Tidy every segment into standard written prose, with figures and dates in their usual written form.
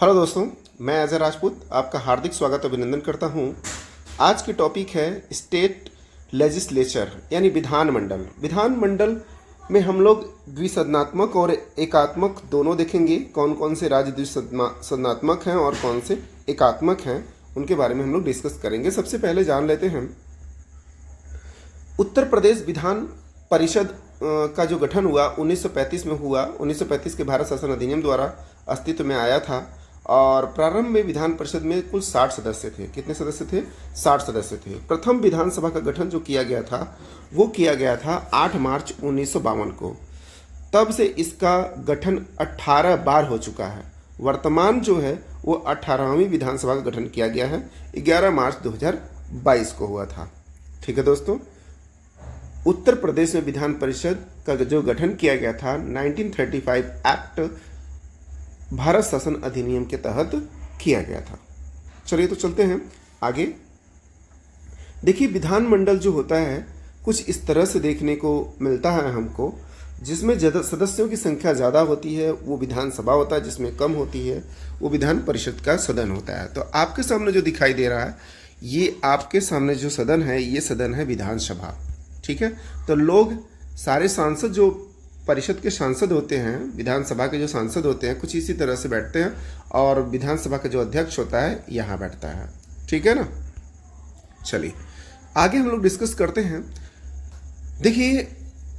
Hello दोस्तों, मैं अजय राजपूत आपका हार्दिक स्वागत अभिनंदन करता हूं। आज की टॉपिक है स्टेट लेजिस्लेचर यानी विधानमंडल। विधानमंडल में हम लोग द्विसदनात्मक और एकात्मक दोनों देखेंगे। कौन कौन से राज्य द्विसदनात्मक हैं और कौन से एकात्मक हैं, उनके बारे में हम लोग डिस्कस करेंगे। सबसे पहले जान लेते हैं उत्तर प्रदेश विधान परिषद का जो गठन हुआ 1935 में हुआ। 1935 के भारत शासन अधिनियम द्वारा अस्तित्व में आया था और प्रारंभ में विधान परिषद में कुल 60 सदस्य थे। कितने सदस्य थे? 60 सदस्य थे। प्रथम विधानसभा का गठन जो किया गया था वो किया गया था 8 मार्च 1952 को। तब से इसका गठन 18 बार हो चुका है। वर्तमान जो है वो 18वीं विधानसभा का गठन किया गया है। 11 मार्च 2022 को हुआ था। ठीक है दोस्तों, उत्तर प्रदेश में विधान परिषद का जो गठन किया गया था 1935 एक्ट भारत शासन अधिनियम के तहत किया गया था। चलिए तो चलते हैं आगे। देखिए, विधानमंडल जो होता है कुछ इस तरह से देखने को मिलता है हमको, जिसमें सदस्यों की संख्या ज़्यादा होती है वो विधानसभा होता है, जिसमें कम होती है वो विधान परिषद का सदन होता है। तो आपके सामने जो दिखाई दे रहा है, ये आपके सामने जो सदन है ये सदन है विधानसभा। ठीक है, तो लोग सारे सांसद जो परिषद के सांसद होते हैं, विधानसभा के जो सांसद होते हैं, कुछ इसी तरह से बैठते हैं और विधानसभा का जो अध्यक्ष होता है यहाँ बैठता है। ठीक है ना। चलिए आगे हम लोग डिस्कस करते हैं। देखिए,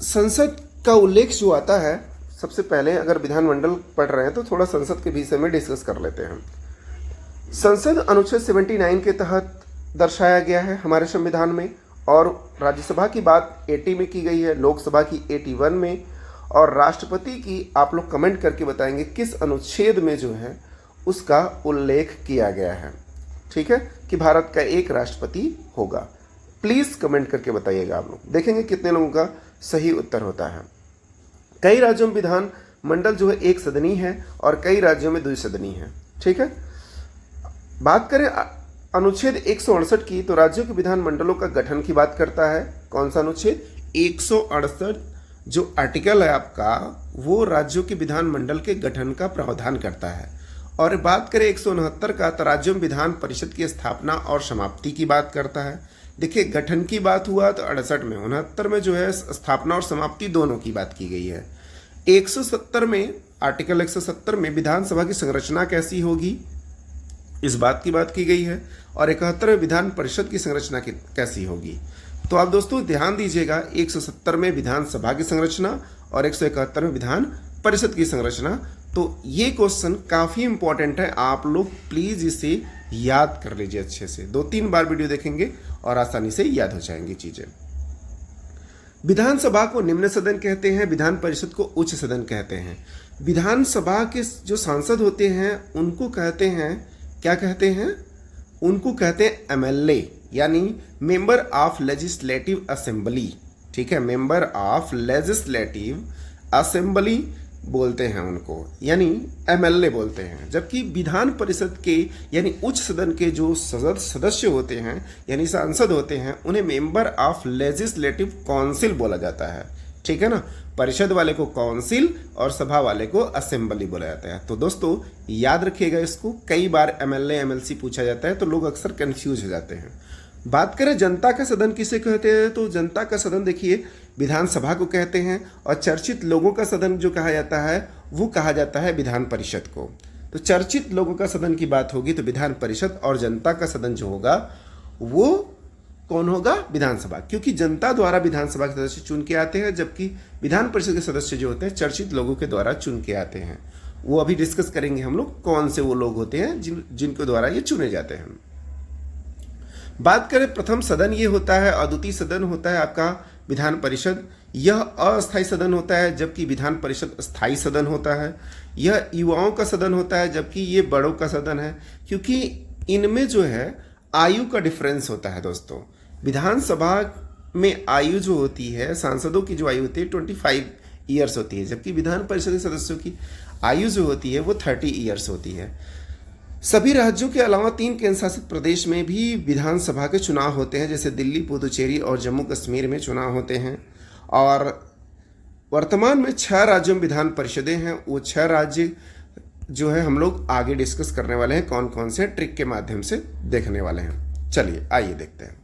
संसद का उल्लेख जो आता है, सबसे पहले अगर विधानमंडल पढ़ रहे हैं तो थोड़ा संसद के विषय में डिस्कस कर लेते हैं। संसद अनुच्छेद 79 के तहत दर्शाया गया है हमारे संविधान में, और राज्यसभा की बात 80 में की गई है, लोकसभा की 81 में, और राष्ट्रपति की आप लोग कमेंट करके बताएंगे किस अनुच्छेद में जो है उसका उल्लेख किया गया है। ठीक है, कि भारत का एक राष्ट्रपति होगा। प्लीज़ कमेंट करके बताइएगा। आप लोग देखेंगे कितने लोगों का सही उत्तर होता है। कई राज्यों में विधान मंडल जो है एक सदनी है और कई राज्यों में द्विसदनी है। ठीक है, बात करें अनुच्छेद 168 की, तो राज्यों के विधानमंडलों का गठन की बात करता है। कौन सा अनुच्छेद? 168 जो आर्टिकल है आपका, वो राज्यों के विधानमंडल के गठन का प्रावधान करता है। और बात करें 169 का, तो राज्यों में विधान परिषद की स्थापना और समाप्ति की बात करता है। देखिए, गठन की बात हुआ तो 68 में, 69 में जो है स्थापना और समाप्ति दोनों की बात की गई है। 170 में, आर्टिकल 170 में विधानसभा की संरचना कैसी होगी इस बात की बात की गई है, और 71 में विधान परिषद की संरचना कैसी होगी। तो आप दोस्तों ध्यान दीजिएगा, 170 में विधानसभा की संरचना और 171 में विधान परिषद की संरचना। तो ये क्वेश्चन काफ़ी इंपॉर्टेंट है, आप लोग प्लीज़ इसे याद कर लीजिए अच्छे से। 2-3 बार वीडियो देखेंगे और आसानी से याद हो जाएंगी चीज़ें। विधानसभा को निम्न सदन कहते हैं, विधान परिषद को उच्च सदन कहते हैं। विधानसभा के जो सांसद होते हैं उनको कहते हैं, क्या कहते हैं? उनको कहते हैं एमएलए, यानी मेंबर ऑफ लेजिस्लेटिव असेंबली। ठीक है, मेंबर ऑफ लेजिस्लेटिव असेंबली बोलते हैं उनको, यानी एमएलए बोलते हैं। जबकि विधान परिषद के यानी उच्च सदन के जो सदस्य होते हैं यानी सांसद होते हैं, उन्हें मेंबर ऑफ लेजिस्लेटिव काउंसिल बोला जाता है। ठीक है ना, परिषद वाले को काउंसिल और सभा वाले को असेंबली बोला जाता है। तो दोस्तों याद रखिएगा इसको, कई बार एमएलए एमएलसी पूछा जाता है तो लोग अक्सर कंफ्यूज हो जाते हैं। बात करें जनता का सदन किसे कहते हैं, तो जनता का सदन देखिए विधानसभा को कहते हैं, और चर्चित लोगों का सदन जो कहा जाता है वो कहा जाता है विधान परिषद को। तो चर्चित लोगों का सदन की बात होगी तो विधान परिषद, और जनता का सदन जो होगा वो कौन होगा? विधानसभा, क्योंकि जनता द्वारा विधानसभा के सदस्य चुन के आते हैं, जबकि विधान परिषद के सदस्य जो होते हैं चर्चित लोगों के द्वारा चुन के आते हैं। वो अभी डिस्कस करेंगे हम लोग कौन से वो लोग होते हैं जिनके द्वारा ये चुने जाते हैं। बात करें प्रथम सदन ये होता है, और द्वितीय सदन होता है आपका विधान परिषद। यह अस्थायी सदन होता है जबकि विधान परिषद स्थायी सदन होता है। यह युवाओं का सदन होता है जबकि ये बड़ों का सदन है, क्योंकि इनमें जो है आयु का डिफरेंस होता है दोस्तों। विधानसभा में आयु जो होती है, सांसदों की जो आयु होती है 25 ईयर्स होती है, जबकि विधान परिषद के सदस्यों की आयु जो होती है वो 30 ईयर्स होती है। सभी राज्यों के अलावा 3 केंद्र शासित प्रदेश में भी विधानसभा के चुनाव होते हैं, जैसे दिल्ली, पुदुचेरी और जम्मू कश्मीर में चुनाव होते हैं। और वर्तमान में 6 राज्यों में विधान परिषदें हैं। वो 6 राज्य जो है हम लोग आगे डिस्कस करने वाले हैं, कौन कौन से ट्रिक के माध्यम से देखने वाले हैं। चलिए आइए देखते हैं।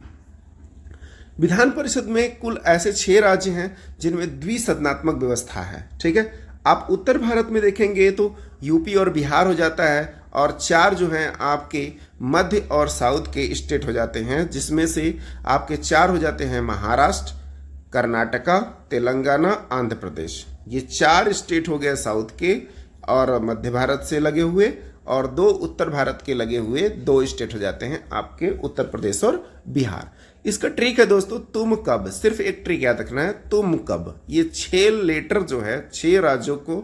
विधान परिषद में कुल ऐसे 6 राज्य हैं जिनमें द्विसदनात्मक व्यवस्था है। ठीक है, आप उत्तर भारत में देखेंगे तो यूपी और बिहार हो जाता है, और 4 जो हैं आपके मध्य और साउथ के स्टेट हो जाते हैं, जिसमें से आपके 4 हो जाते हैं महाराष्ट्र, कर्नाटका, तेलंगाना, आंध्र प्रदेश। ये 4 स्टेट हो गए साउथ के और मध्य भारत से लगे हुए, और 2 उत्तर भारत के लगे हुए 2 स्टेट हो जाते हैं आपके उत्तर प्रदेश और बिहार। इसका ट्रिक है दोस्तों, तुम कब, सिर्फ एक ट्रिक याद रखना है, तुम कब। ये 6 लेटर जो है 6 राज्यों को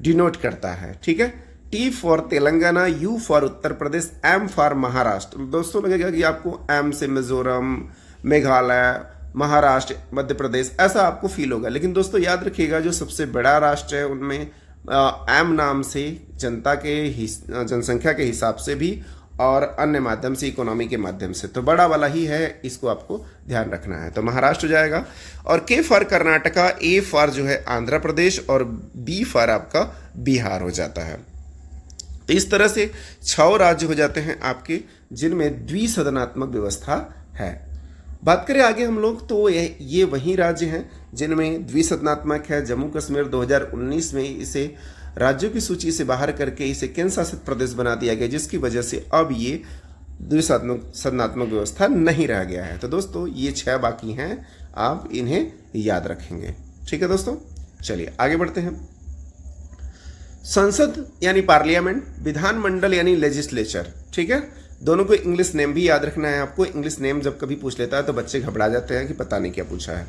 डिनोट करता है। ठीक है, T for Telangana, U for Uttar Pradesh, M for Maharashtra. दोस्तों लगेगा कि आपको M से मिजोरम, मेघालय, महाराष्ट्र, मध्य प्रदेश ऐसा आपको फील होगा, लेकिन दोस्तों याद रखिएगा जो सबसे बड़ा राष्ट्र है उनमें M नाम से जनसंख्या के हिसाब से भी और अन्य माध्यम से, इकोनॉमी के माध्यम से, तो बड़ा वाला ही है, इसको आपको ध्यान रखना है। तो महाराष्ट्र हो जाएगा, और K for Karnataka, A for जो है आंध्र प्रदेश, और B फॉर आपका बिहार हो जाता है। तो इस तरह से 6 राज्य हो जाते हैं आपके जिनमें द्विसदनात्मक व्यवस्था है। बात करें आगे हम लोग तो ये वही राज्य हैं जिनमें द्विसदनात्मक है। जम्मू कश्मीर 2019 में इसे राज्यों की सूची से बाहर करके इसे केंद्र शासित प्रदेश बना दिया गया, जिसकी वजह से अब ये द्विसदनात्मक व्यवस्था नहीं रह गया है। तो दोस्तों ये 6 बाकी हैं, आप इन्हें याद रखेंगे। ठीक है दोस्तों, चलिए आगे बढ़ते हैं। संसद यानी पार्लियामेंट, विधानमंडल यानी लेजिस्लेचर। ठीक है, दोनों को इंग्लिश नेम भी याद रखना है आपको। इंग्लिश नेम जब कभी पूछ लेता है तो बच्चे घबरा जाते हैं कि पता नहीं क्या पूछा है।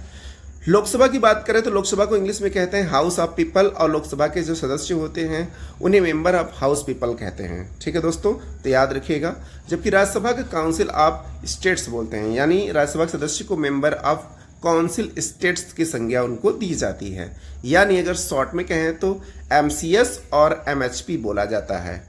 लोकसभा की बात करें तो लोकसभा को इंग्लिश में कहते हैं हाउस ऑफ पीपल, और लोकसभा के जो सदस्य होते हैं उन्हें मेंबर ऑफ हाउस पीपल कहते हैं। ठीक है दोस्तों, तो याद रखिएगा। जबकि राज्यसभा का काउंसिल ऑफ स्टेट्स बोलते हैं, यानी राज्यसभा के सदस्य को मेंबर ऑफ काउंसिल स्टेट्स की संज्ञा उनको दी जाती है, यानी अगर शॉर्ट में कहें तो MCS और MHP बोला जाता है।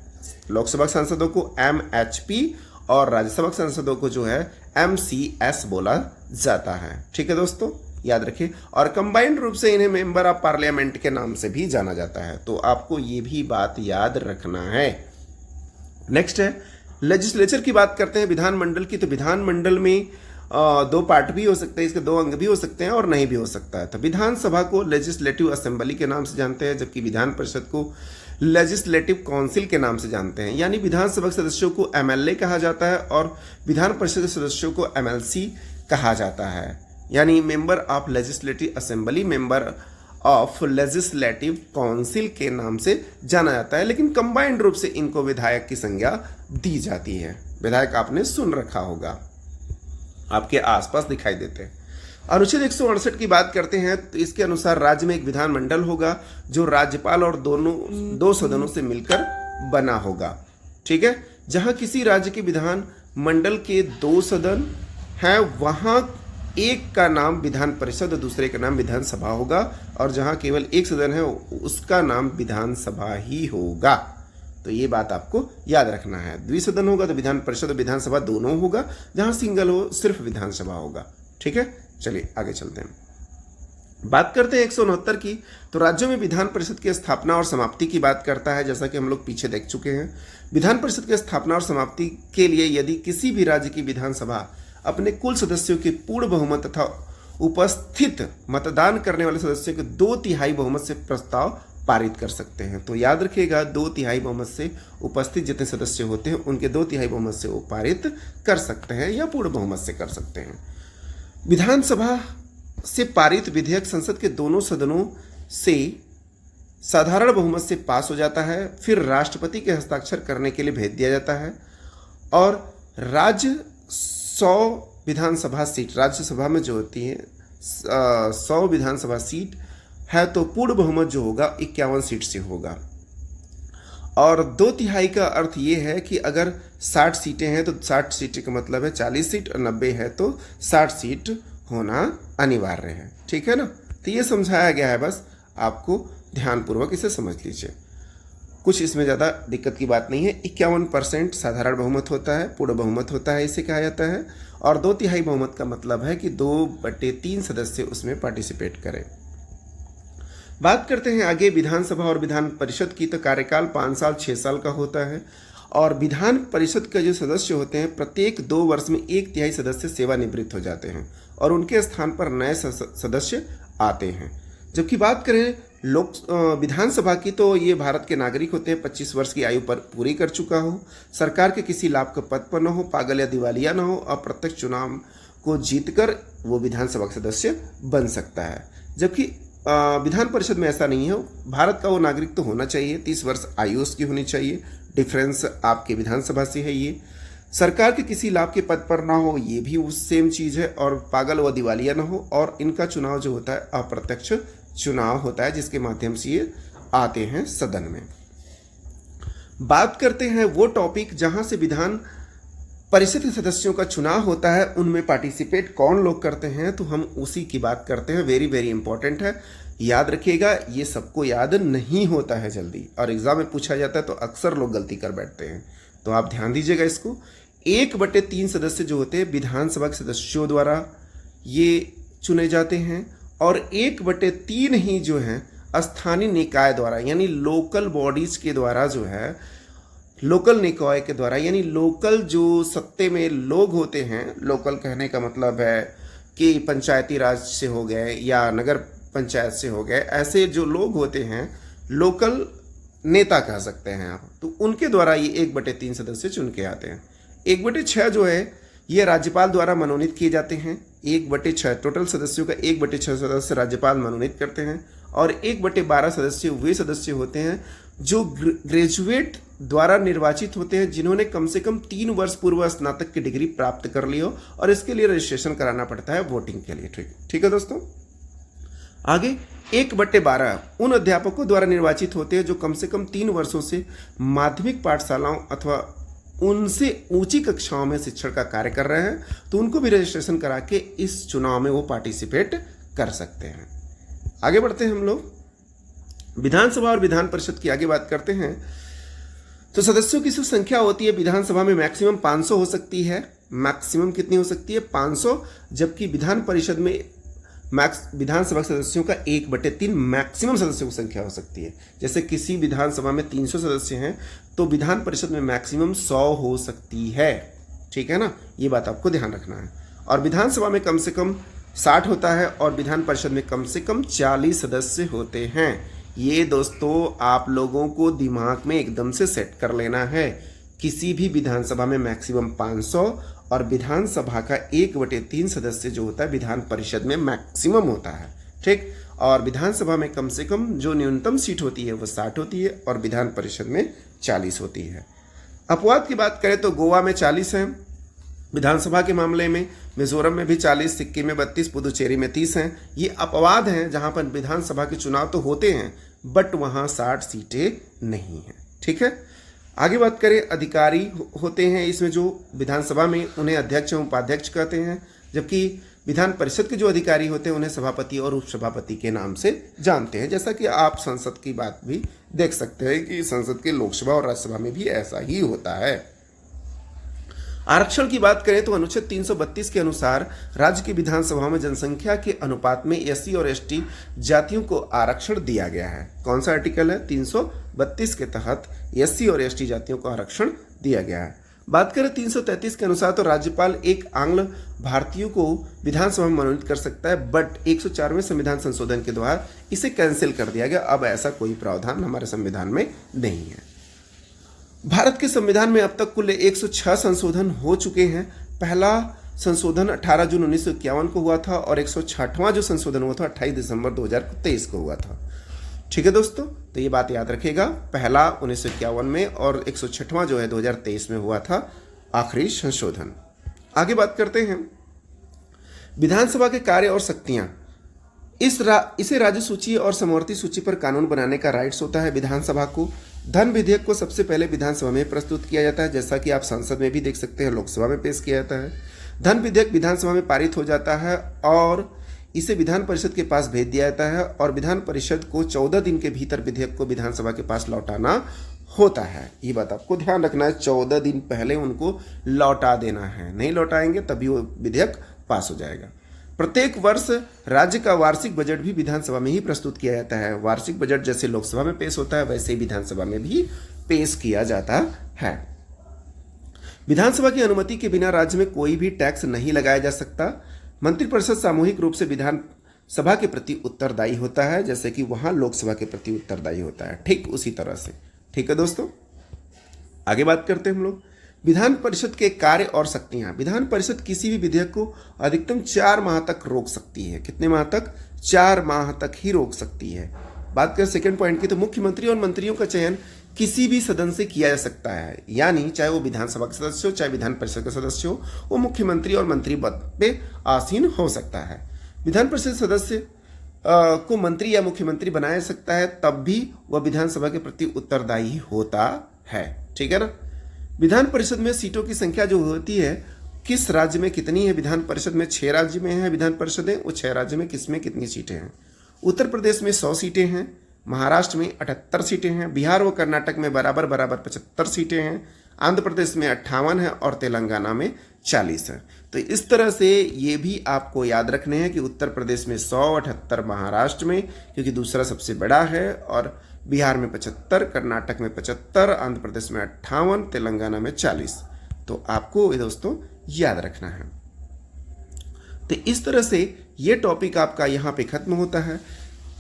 लोकसभा सांसदों को MHP और राज्यसभा सांसदों को जो है MCS बोला जाता है। ठीक है दोस्तों, याद रखिए। और कंबाइंड रूप से इन्हें मेंबर ऑफ पार्लियामेंट के नाम से भी जाना जाता है, तो आपको ये भी बात याद रखना है। नेक्स्ट है लेजिस्लेचर की बात करते हैं, विधानमंडल की। तो विधानमंडल में 2 पार्ट भी हो सकते हैं, इसके 2 अंग भी हो सकते हैं और नहीं भी हो सकता है। तो विधानसभा को लेजिस्लेटिव असेंबली के नाम से जानते हैं, जबकि विधान परिषद को लेजिस्लेटिव काउंसिल के नाम से जानते हैं। यानी विधानसभा के सदस्यों को MLA कहा जाता है और विधान परिषद के सदस्यों को MLC कहा जाता है। यानी member of legislative assembly, member of legislative council के नाम से जाना जाता है, लेकिन कंबाइंड रूप से इनको विधायक की संज्ञा दी जाती है। विधायक आपने सुन रखा होगा, आपके आसपास दिखाई देते हैं। अनुच्छेद 168 की बात करते हैं तो इसके अनुसार राज्य में एक विधानमंडल होगा जो राज्यपाल और दो सदनों से मिलकर बना होगा। ठीक है, जहां किसी राज्य के विधान मंडल के 2 सदन हैं, वहां एक का नाम विधान परिषद और दूसरे का नाम विधानसभा होगा, और जहां केवल एक सदन है उसका नाम विधानसभा ही होगा। तो ये बात आपको याद रखना है। द्विसदन होगा तो विधान परिषद और विधानसभा दोनों होगा, जहां सिंगल हो सिर्फ विधानसभा होगा। ठीक है, चलिए आगे चलते हैं। बात करते हैं 169 की। तो राज्यों में विधान परिषद की स्थापना और समाप्ति की बात करता है, जैसा कि हम लोग पीछे देख चुके हैं। विधान परिषद की स्थापना और समाप्ति के लिए यदि किसी भी राज्य की विधानसभा अपने कुल सदस्यों के पूर्ण बहुमत तथा उपस्थित मतदान करने वाले सदस्यों के 2/3 बहुमत से प्रस्ताव पारित कर सकते हैं। तो याद रखिएगा, 2/3 बहुमत से उपस्थित जितने सदस्य होते हैं उनके 2/3 बहुमत से वो पारित कर सकते हैं या पूर्ण बहुमत से कर सकते हैं। विधानसभा से पारित विधेयक संसद के दोनों सदनों से साधारण बहुमत से पास हो जाता है, फिर राष्ट्रपति के हस्ताक्षर करने के लिए भेज दिया जाता है, और राज्य 100 विधानसभा सीट, राज्यसभा में जो होती है 100 विधानसभा सीट है, तो पूर्ण बहुमत जो होगा 51 सीट से होगा। और 2/3 का अर्थ ये है कि अगर 60 सीटें हैं तो 60 सीटें का मतलब है 40 सीट, और 90 है तो 60 सीट होना अनिवार्य है। ठीक है ना, तो ये समझाया गया है, बस आपको ध्यानपूर्वक इसे समझ लीजिए। कुछ इसमें ज़्यादा दिक्कत की बात नहीं है। 51% साधारण बहुमत होता है, पूर्ण बहुमत होता है इसे कहा जाता है, और 2/3 बहुमत का मतलब है कि 2/3 सदस्य उसमें पार्टिसिपेट करें। बात करते हैं आगे विधानसभा और विधान परिषद की। तो कार्यकाल 5 साल 6 साल का होता है और विधान परिषद के जो सदस्य होते हैं प्रत्येक 2 वर्ष में 1/3 सदस्य सेवानिवृत्त हो जाते हैं और उनके स्थान पर नए सदस्य आते हैं। जबकि बात करें विधानसभा की, तो ये भारत के नागरिक होते हैं, 25 वर्ष की आयु पर पूरी कर चुका हो, सरकार के किसी लाभ के पद पर न हो, पागल या दिवालिया न हो, अप्रत्यक्ष चुनाव को जीतकर वो विधानसभा का सदस्य बन सकता है। जबकि विधान परिषद में ऐसा नहीं है। भारत का वो नागरिक तो होना चाहिए, 30 वर्ष आयु उसकी होनी चाहिए। डिफरेंस आपके विधानसभा से है। ये सरकार के किसी लाभ के पद पर ना हो, ये भी उस सेम चीज़ है, और पागल व दिवालिया ना हो, और इनका चुनाव जो होता है अप्रत्यक्ष चुनाव होता है जिसके माध्यम से ये आते हैं सदन में। बात करते हैं वो टॉपिक जहां से विधान परिषद के सदस्यों का चुनाव होता है, उनमें पार्टिसिपेट कौन लोग करते हैं, तो हम उसी की बात करते हैं। वेरी वेरी इंपॉर्टेंट है, याद रखिएगा। ये सबको याद नहीं होता है जल्दी, और एग्जाम में पूछा जाता है तो अक्सर लोग गलती कर बैठते हैं, तो आप ध्यान दीजिएगा इसको। 1/3 सदस्य जो होते हैं विधानसभा के सदस्यों द्वारा ये चुने जाते हैं, और 1/3 ही जो है स्थानीय निकाय द्वारा, यानी लोकल बॉडीज के द्वारा जो है, लोकल निकाय के द्वारा, यानी लोकल जो सत्ते में लोग होते हैं। लोकल कहने का मतलब है कि पंचायती राज से हो गए या नगर पंचायत से हो गए, ऐसे जो लोग होते हैं लोकल नेता कह सकते हैं आप, तो उनके द्वारा ये 1/3 सदस्य चुन के आते हैं। 1/6 जो है ये राज्यपाल द्वारा मनोनीत किए जाते हैं। 1/6 टोटल सदस्यों का 1/6 सदस्य राज्यपाल मनोनीत करते हैं, और 1/12 सदस्य वे सदस्य होते हैं जो ग्रेजुएट द्वारा निर्वाचित होते हैं, जिन्होंने कम से कम 3 वर्ष पूर्व स्नातक की डिग्री प्राप्त कर ली हो, और इसके लिए रजिस्ट्रेशन कराना पड़ता है वोटिंग के लिए। ठीक है दोस्तों। आगे 1/12 उन अध्यापकों द्वारा निर्वाचित होते हैं जो कम से कम 3 वर्षों से माध्यमिक पाठशालाओं अथवा उनसे ऊंची कक्षाओं में शिक्षण का कार्य कर रहे हैं, तो उनको भी रजिस्ट्रेशन करा के इस चुनाव में वो पार्टिसिपेट कर सकते हैं। आगे बढ़ते हैं हम लोग विधानसभा और विधान परिषद की आगे बात करते हैं। तो सदस्यों की जो संख्या होती है विधानसभा में मैक्सिमम 500 हो सकती है। मैक्सिमम कितनी हो सकती है? 500। जबकि विधान परिषद में विधानसभा सदस्यों का 1/3 मैक्सिमम सदस्यों की संख्या हो सकती है। जैसे किसी विधानसभा में 300 सदस्य हैं तो विधान परिषद में मैक्सिमम 100 हो सकती है। ठीक है ना, ये बात आपको ध्यान रखना है। और विधानसभा में कम से कम 60 होता है और विधान परिषद में कम से कम 40 सदस्य होते हैं। ये दोस्तों आप लोगों को दिमाग में एकदम से सेट कर लेना है। किसी भी विधानसभा में मैक्सिमम 500 और विधानसभा का 1/3 सदस्य जो होता है विधान परिषद में मैक्सिमम होता है। ठीक, और विधानसभा में कम से कम जो न्यूनतम सीट होती है वो 60 होती है और विधान परिषद में 40 होती है। अपवाद की बात करें तो गोवा में 40 है विधानसभा के मामले में, मिजोरम में भी 40, सिक्किम में 32, पुदुचेरी में 30 हैं। ये अपवाद हैं जहां पर विधानसभा के चुनाव तो होते हैं बट वहां 60 सीटें नहीं हैं। ठीक है, आगे बात करें अधिकारी होते हैं इसमें जो विधानसभा में, उन्हें अध्यक्ष एवं उपाध्यक्ष कहते हैं, जबकि विधान परिषद के जो अधिकारी होते हैं उन्हें सभापति और उपसभापति के नाम से जानते हैं। जैसा कि आप संसद की बात भी देख सकते हैं कि संसद के लोकसभा और राज्यसभा में भी ऐसा ही होता है। आरक्षण की बात करें तो अनुच्छेद 332 के अनुसार राज्य की विधानसभाओं में जनसंख्या के अनुपात में एससी और एसटी जातियों को आरक्षण दिया गया है। कौन सा आर्टिकल है? 332 के तहत एससी और एसटी जातियों को आरक्षण दिया गया है। बात करें 333 के अनुसार तो राज्यपाल एक आंग्ल भारतीयों को विधानसभा में मनोनीत कर सकता है, बट 104वें संविधान संशोधन के द्वारा इसे कैंसिल कर दिया गया। अब ऐसा कोई प्रावधान हमारे संविधान में नहीं है। भारत के संविधान में अब तक कुल 106 संशोधन हो चुके हैं। पहला संशोधन 18 जून 1951 को हुआ था और 106वां जो संशोधन हुआ था 28 दिसंबर 2023 को हुआ था। ठीक है दोस्तों, तो ये बात याद रखिएगा, पहला 1951 में और 106वां जो है 2023 में हुआ था आखिरी संशोधन। आगे बात करते हैं विधानसभा के कार्य और शक्तियां। इसे राज्य सूची और समवर्ती सूची पर कानून बनाने का राइट्स होता है विधानसभा को। धन विधेयक को सबसे पहले विधानसभा में प्रस्तुत किया जाता है, जैसा कि आप संसद में भी देख सकते हैं, लोकसभा में पेश किया जाता है। धन विधेयक विधानसभा में पारित हो जाता है और इसे विधान परिषद के पास भेज दिया जाता है और विधान परिषद को 14 दिन के भीतर विधेयक को विधानसभा के पास लौटाना होता है। ये बात आपको ध्यान रखना है, 14 दिन पहले उनको लौटा देना है, नहीं लौटाएंगे तभी वो विधेयक पास हो जाएगा। प्रत्येक वर्ष राज्य का वार्षिक बजट भी विधानसभा में ही प्रस्तुत किया जाता है। वार्षिक बजट जैसे लोकसभा में पेश होता है वैसे ही विधानसभा में भी पेश किया जाता है। विधानसभा की अनुमति के बिना राज्य में कोई भी टैक्स नहीं लगाया जा सकता। मंत्रिपरिषद सामूहिक रूप से विधानसभा के प्रति उत्तरदायी होता है, जैसे कि वहां लोकसभा के प्रति उत्तरदायी होता है, ठीक उसी तरह से। ठीक है दोस्तों, आगे बात करते हैं हम लोग विधान परिषद के कार्य और शक्तियां। विधान परिषद किसी भी विधेयक को अधिकतम 4 माह तक रोक सकती है। कितने माह तक? 4 माह तक ही रोक सकती है। बात करें सेकंड पॉइंट की, तो मुख्यमंत्री और मंत्रियों का चयन किसी भी सदन से किया जा सकता है, यानी चाहे वो विधानसभा के सदस्य हो चाहे विधान परिषद के सदस्य हो, वो मुख्यमंत्री और मंत्री पद पे आसीन हो सकता है। विधान परिषद सदस्य को मंत्री या मुख्यमंत्री बनाया जा सकता है, तब भी वह विधानसभा के प्रति उत्तरदायी होता है। ठीक है ना। विधान परिषद में सीटों की संख्या जो होती है, किस राज्य में कितनी है? विधान परिषद में 6 राज्य में है विधान परिषद है, वो 6 राज्य में किस में कितनी सीटें हैं? उत्तर प्रदेश में 100 सीटें हैं, महाराष्ट्र में 78 सीटें हैं, बिहार व कर्नाटक में बराबर 75 सीटें हैं, आंध्र प्रदेश में 58 है और तेलंगाना में 40 है। तो इस तरह से ये भी आपको याद रखने हैं कि उत्तर प्रदेश में 100, 78 महाराष्ट्र में, क्योंकि दूसरा सबसे बड़ा है, और बिहार में 75, कर्नाटक में 75, आंध्र प्रदेश में 58, तेलंगाना में 40। तो आपको ये दोस्तों याद रखना है। तो इस तरह से ये टॉपिक आपका यहाँ पे खत्म होता है।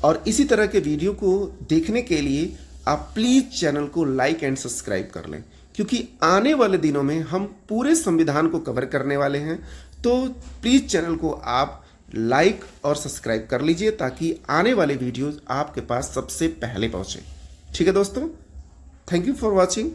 और इसी तरह के वीडियो को देखने के लिए आप प्लीज़ चैनल को लाइक एंड सब्सक्राइब कर लें, क्योंकि आने वाले दिनों में हम पूरे संविधान को कवर करने वाले हैं। तो प्लीज़ चैनल को आप लाइक और सब्सक्राइब कर लीजिए, ताकि आने वाले वीडियोस आपके पास सबसे पहले पहुंचे। ठीक है दोस्तों, थैंक यू फॉर वॉचिंग।